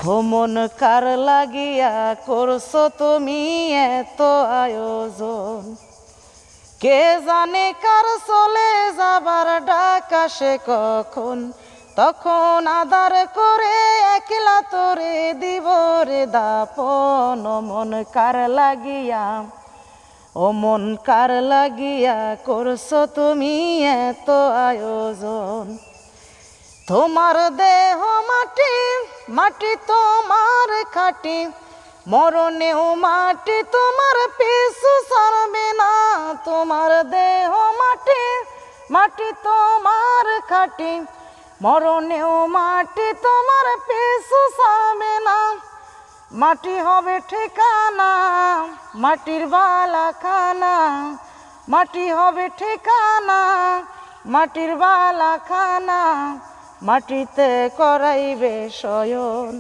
মন কার লাগিয়া করছো তুমি এত আয়োজন, কে জানে কার চলে যাবার ডাক আসে কখন, তখন আদার করে একলা তোরে দিব রে দাপন। ও মন কার লাগিয়া, ও মন কার লাগিয়া করছো তুমি এত আয়োজন। তোমার দেহ মাটি, মাটি তোমার খাটি, মরণেও মাটি তোমার পিছু ছাড়বে না। তোমার দেহ মাটি, মাটি তোমার খাটি, মরণেও মাটি তোমার পিছু ছাড়বে না। মাটি হবে ঠিকানা, মাটির বালাখানা, মাটি হবে ঠিকানা, মাটির বালাখানা, মাটিতে করাইবে শয়ন।